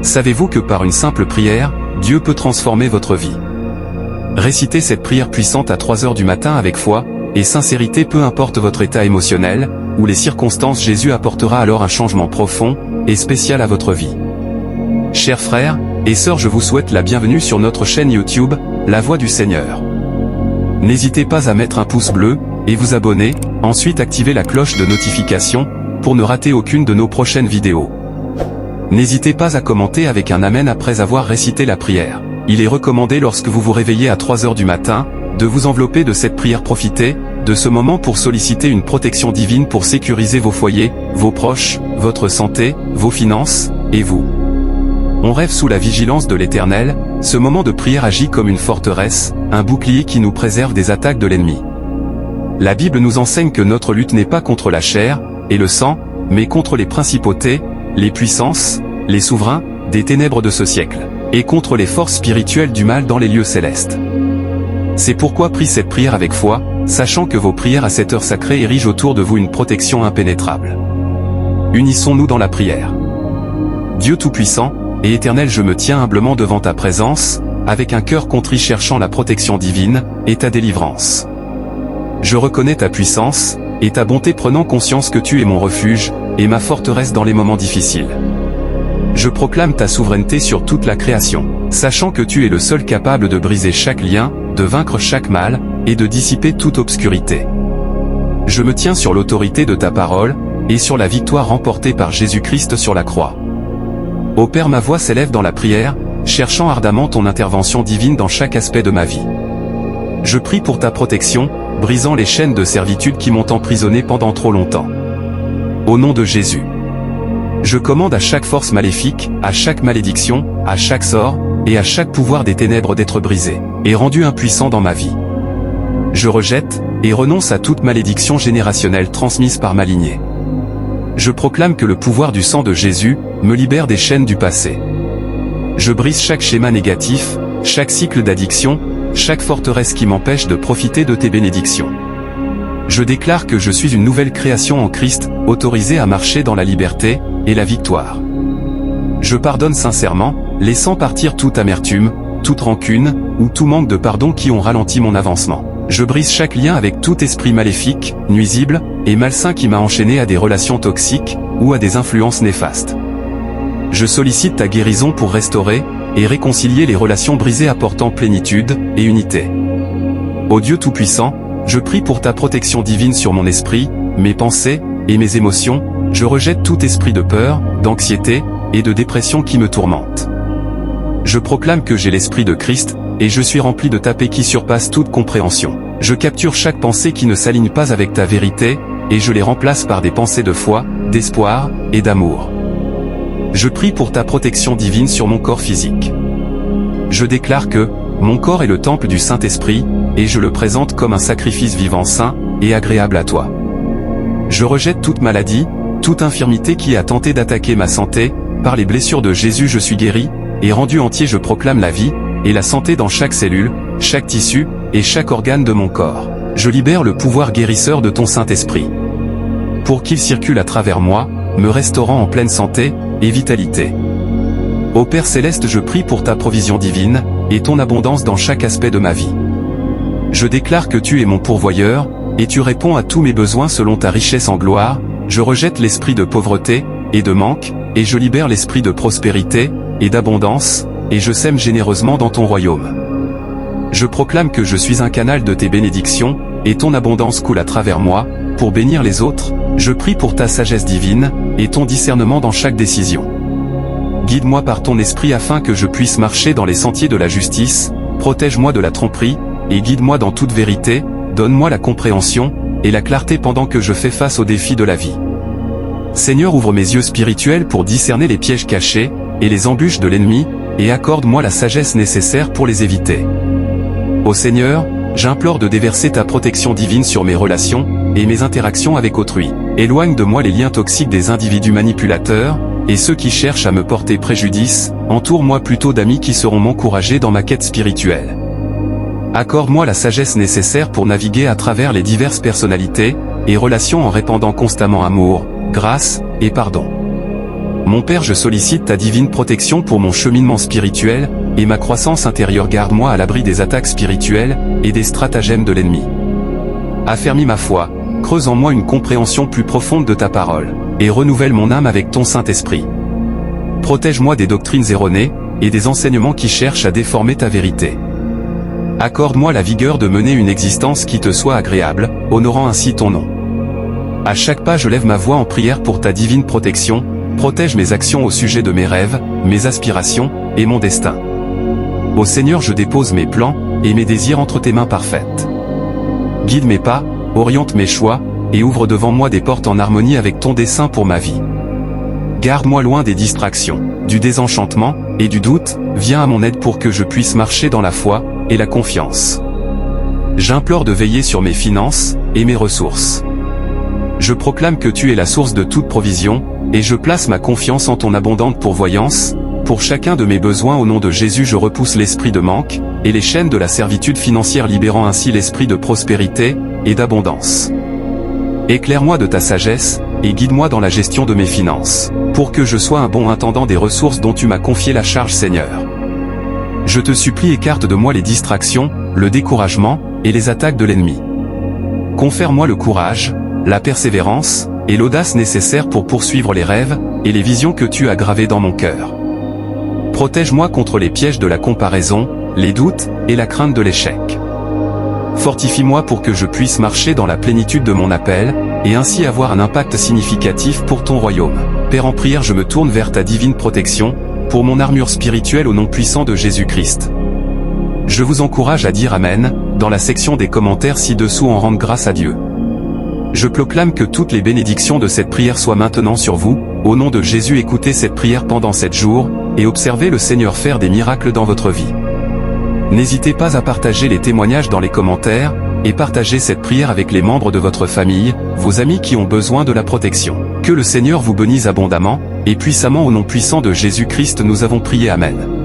Savez-vous que par une simple prière, Dieu peut transformer votre vie? Récitez cette prière puissante à 3 heures du matin avec foi et sincérité, peu importe votre état émotionnel ou les circonstances, Jésus apportera alors un changement profond et spécial à votre vie. Chers frères et sœurs, je vous souhaite la bienvenue sur notre chaîne YouTube, La Voix du Seigneur. N'hésitez pas à mettre un pouce bleu et vous abonner, ensuite activez la cloche de notification pour ne rater aucune de nos prochaines vidéos. N'hésitez pas à commenter avec un amen après avoir récité la prière. Il est recommandé lorsque vous vous réveillez à 3 heures du matin, de vous envelopper de cette prière. Profitez de ce moment pour solliciter une protection divine pour sécuriser vos foyers, vos proches, votre santé, vos finances, et vous. On rêve sous la vigilance de l'Éternel. Ce moment de prière agit comme une forteresse, un bouclier qui nous préserve des attaques de l'ennemi. La Bible nous enseigne que notre lutte n'est pas contre la chair et le sang, mais contre les principautés, les puissances, les souverains des ténèbres de ce siècle, et contre les forces spirituelles du mal dans les lieux célestes. C'est pourquoi priez cette prière avec foi, sachant que vos prières à cette heure sacrée érigent autour de vous une protection impénétrable. Unissons-nous dans la prière. Dieu Tout-Puissant et Éternel, je me tiens humblement devant ta présence, avec un cœur contrit cherchant la protection divine et ta délivrance. Je reconnais ta puissance et ta bonté, prenant conscience que tu es mon refuge et ma forteresse dans les moments difficiles. Je proclame ta souveraineté sur toute la création, sachant que tu es le seul capable de briser chaque lien, de vaincre chaque mal, et de dissiper toute obscurité. Je me tiens sur l'autorité de ta parole, et sur la victoire remportée par Jésus-Christ sur la croix. Ô Père, ma voix s'élève dans la prière, cherchant ardemment ton intervention divine dans chaque aspect de ma vie. Je prie pour ta protection, brisant les chaînes de servitude qui m'ont emprisonné pendant trop longtemps. Au nom de Jésus. Je commande à chaque force maléfique, à chaque malédiction, à chaque sort, et à chaque pouvoir des ténèbres d'être brisé, et rendu impuissant dans ma vie. Je rejette, et renonce à toute malédiction générationnelle transmise par ma lignée. Je proclame que le pouvoir du sang de Jésus me libère des chaînes du passé. Je brise chaque schéma négatif, chaque cycle d'addiction, chaque forteresse qui m'empêche de profiter de tes bénédictions. Je déclare que je suis une nouvelle création en Christ, autorisée à marcher dans la liberté et la victoire. Je pardonne sincèrement, laissant partir toute amertume, toute rancune, ou tout manque de pardon qui ont ralenti mon avancement. Je brise chaque lien avec tout esprit maléfique, nuisible, et malsain qui m'a enchaîné à des relations toxiques, ou à des influences néfastes. Je sollicite ta guérison pour restaurer et réconcilier les relations brisées, apportant plénitude et unité. Ô Dieu Tout-Puissant, je prie pour ta protection divine sur mon esprit, mes pensées et mes émotions. Je rejette tout esprit de peur, d'anxiété et de dépression qui me tourmente. Je proclame que j'ai l'esprit de Christ, et je suis rempli de ta paix qui surpasse toute compréhension. Je capture chaque pensée qui ne s'aligne pas avec ta vérité, et je les remplace par des pensées de foi, d'espoir et d'amour. Je prie pour ta protection divine sur mon corps physique. Je déclare que mon corps est le temple du Saint-Esprit, et je le présente comme un sacrifice vivant, saint et agréable à toi. Je rejette toute maladie, toute infirmité qui a tenté d'attaquer ma santé. Par les blessures de Jésus je suis guéri, et rendu entier. Je proclame la vie et la santé dans chaque cellule, chaque tissu, et chaque organe de mon corps. Je libère le pouvoir guérisseur de ton Saint-Esprit, pour qu'il circule à travers moi, me restaurant en pleine santé et vitalité. Ô Père Céleste, je prie pour ta provision divine, et ton abondance dans chaque aspect de ma vie. Je déclare que tu es mon pourvoyeur, et tu réponds à tous mes besoins selon ta richesse en gloire. Je rejette l'esprit de pauvreté et de manque, et je libère l'esprit de prospérité et d'abondance, et je sème généreusement dans ton royaume. Je proclame que je suis un canal de tes bénédictions, et ton abondance coule à travers moi, pour bénir les autres. Je prie pour ta sagesse divine, et ton discernement dans chaque décision. Guide-moi par ton esprit afin que je puisse marcher dans les sentiers de la justice. Protège-moi de la tromperie, et guide-moi dans toute vérité. Donne-moi la compréhension et la clarté pendant que je fais face aux défis de la vie. Seigneur, ouvre mes yeux spirituels pour discerner les pièges cachés et les embûches de l'ennemi, et accorde-moi la sagesse nécessaire pour les éviter. Ô Seigneur, j'implore de déverser ta protection divine sur mes relations et mes interactions avec autrui. Éloigne de moi les liens toxiques des individus manipulateurs et ceux qui cherchent à me porter préjudice. Entoure-moi plutôt d'amis qui sauront m'encourager dans ma quête spirituelle. Accorde-moi la sagesse nécessaire pour naviguer à travers les diverses personnalités et relations en répandant constamment amour, grâce et pardon. Mon Père, je sollicite ta divine protection pour mon cheminement spirituel, et ma croissance intérieure. Garde-moi à l'abri des attaques spirituelles, et des stratagèmes de l'ennemi. Affermis ma foi, creuse en moi une compréhension plus profonde de ta parole, et renouvelle mon âme avec ton Saint-Esprit. Protège-moi des doctrines erronées, et des enseignements qui cherchent à déformer ta vérité. Accorde-moi la vigueur de mener une existence qui te soit agréable, honorant ainsi ton nom. À chaque pas je lève ma voix en prière pour ta divine protection, protège mes actions au sujet de mes rêves, mes aspirations, et mon destin. Ô Seigneur, je dépose mes plans, et mes désirs entre tes mains parfaites. Guide mes pas, oriente mes choix, et ouvre devant moi des portes en harmonie avec ton dessein pour ma vie. Garde-moi loin des distractions, du désenchantement, et du doute, viens à mon aide pour que je puisse marcher dans la foi, et la confiance. J'implore de veiller sur mes finances, et mes ressources. Je proclame que tu es la source de toute provision, et je place ma confiance en ton abondante pourvoyance. Pour chacun de mes besoins au nom de Jésus je repousse l'esprit de manque, et les chaînes de la servitude financière, libérant ainsi l'esprit de prospérité, et d'abondance. Éclaire-moi de ta sagesse, et guide-moi dans la gestion de mes finances, pour que je sois un bon intendant des ressources dont tu m'as confié la charge, Seigneur. Je te supplie, écarte de moi les distractions, le découragement, et les attaques de l'ennemi. Confère-moi le courage, la persévérance, et l'audace nécessaires pour poursuivre les rêves, et les visions que tu as gravées dans mon cœur. Protège-moi contre les pièges de la comparaison, les doutes, et la crainte de l'échec. Fortifie-moi pour que je puisse marcher dans la plénitude de mon appel, et ainsi avoir un impact significatif pour ton royaume. Père, en prière je me tourne vers ta divine protection, pour mon armure spirituelle au nom puissant de Jésus-Christ. Je vous encourage à dire Amen, dans la section des commentaires ci-dessous en rendant grâce à Dieu. Je proclame que toutes les bénédictions de cette prière soient maintenant sur vous, au nom de Jésus. Écoutez cette prière pendant 7 jours, et observez le Seigneur faire des miracles dans votre vie. N'hésitez pas à partager les témoignages dans les commentaires, et partagez cette prière avec les membres de votre famille, vos amis qui ont besoin de la protection. Que le Seigneur vous bénisse abondamment, et puissamment au nom puissant de Jésus-Christ nous avons prié. Amen.